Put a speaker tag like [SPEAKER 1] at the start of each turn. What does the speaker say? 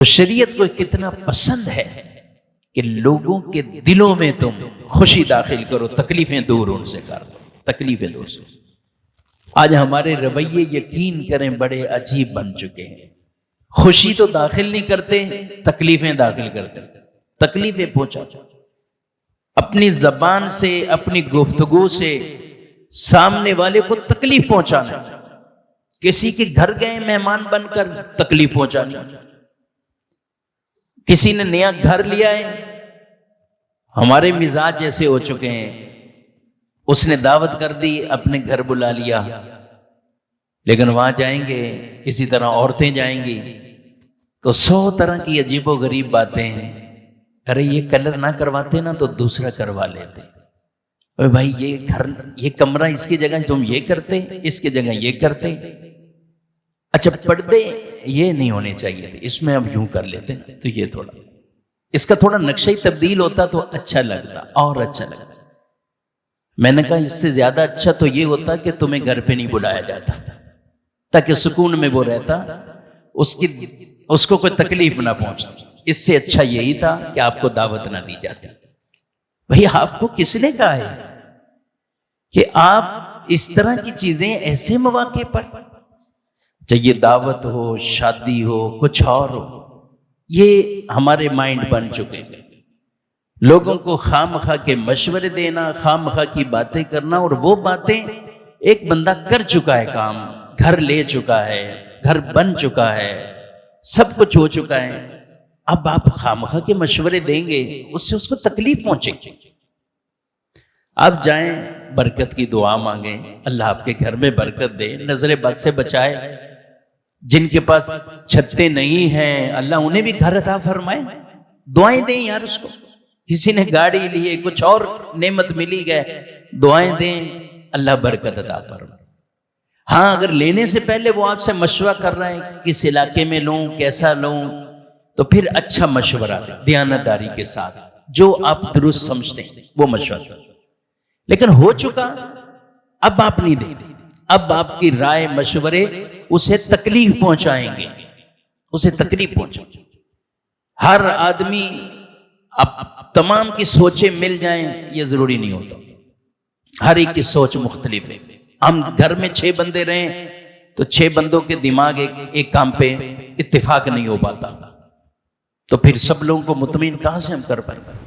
[SPEAKER 1] تو شریعت کو کتنا پسند ہے کہ لوگوں کے دلوں میں تم خوشی داخل کرو، تکلیفیں دور ان سے کر دو، تکلیفیں دور سے۔ آج ہمارے رویے یقین کریں بڑے عجیب بن چکے ہیں، خوشی تو داخل نہیں کرتے، تکلیفیں داخل کرتے، تکلیفیں پہنچا اپنی زبان سے، اپنی گفتگو سے سامنے والے کو تکلیف پہنچانا، کسی کے گھر گئے مہمان بن کر تکلیف پہنچانا، کسی نے نیا گھر لیا ہے، ہمارے مزاج ایسے ہو چکے ہیں، اس نے دعوت کر دی، اپنے گھر بلا لیا، لیکن وہاں جائیں گے اسی طرح عورتیں جائیں گی تو 100 طرح کی عجیب و غریب باتیں ہیں۔ ارے یہ کلر نہ کرواتے نا تو دوسرا کروا لیتے، ارے بھائی یہ گھر، یہ کمرہ اس کی جگہ تم یہ کرتے، اس کی جگہ یہ کرتے، اچھا پردے یہ نہیں ہونے چاہیے تھے، اس میں اب یوں کر لیتے نا، تو یہ تھوڑا اس کا تھوڑا نقشہ ہی تبدیل ہوتا تو اچھا لگتا، اور اچھا لگتا۔ میں نے کہا اس سے زیادہ اچھا تو یہ ہوتا کہ تمہیں گھر پہ نہیں بلایا جاتا تاکہ سکون میں وہ رہتا، اس کو کوئی تکلیف نہ پہنچتی۔ اس سے اچھا یہی تھا کہ آپ کو دعوت نہ دی جاتی۔ بھئی آپ کو کس نے کہا ہے کہ آپ اس طرح کی چیزیں ایسے مواقع پر، چاہیے دعوت ہو، شادی ہو، کچھ اور ہو، یہ ہمارے مائنڈ بن چکے ہیں۔ لوگوں کو خواہ مخواہ کے مشورے دینا، خواہ مخواہ کی باتیں کرنا، اور وہ باتیں ایک بندہ کر چکا ہے، کام گھر لے چکا ہے، گھر بن چکا ہے، سب کچھ ہو چکا ہے، اب آپ خواہ مخواہ کے مشورے دیں گے، اس سے اس کو تکلیف پہنچے گی۔ آپ جائیں برکت کی دعا مانگیں، اللہ آپ کے گھر میں برکت دے، نظر بد سے بچائے، جن کے پاس چھتیں نہیں ہیں اللہ انہیں بھی گھر عطا فرمائے، دعائیں دیں یار اس کو۔ کسی نے گاڑی لی ہے، کچھ اور نعمت ملی گئے، دعائیں دیں اللہ برکت عطا فرمائے۔ ہاں اگر لینے سے پہلے وہ آپ سے مشورہ کر رہے ہیں کس علاقے میں لوں، کیسا لوں، تو پھر اچھا مشورہ دیں دیانتداری کے ساتھ، جو آپ درست سمجھتے ہیں وہ مشورہ۔ لیکن ہو چکا، اب آپ نہیں دیں، اب آپ کی رائے مشورے اسے تکلیف پہنچائیں گے، اسے تکلیف پہنچائیں گے۔ ہر آدمی اب تمام کی سوچیں مل جائیں یہ ضروری نہیں ہوتا، ہر ایک کی سوچ مختلف ہے۔ ہم گھر میں 6 بندے رہیں تو 6 بندوں کے دماغ ایک کام پہ اتفاق نہیں ہو پاتا، تو پھر سب لوگوں کو مطمئن کہاں سے ہم کر پائیں گے؟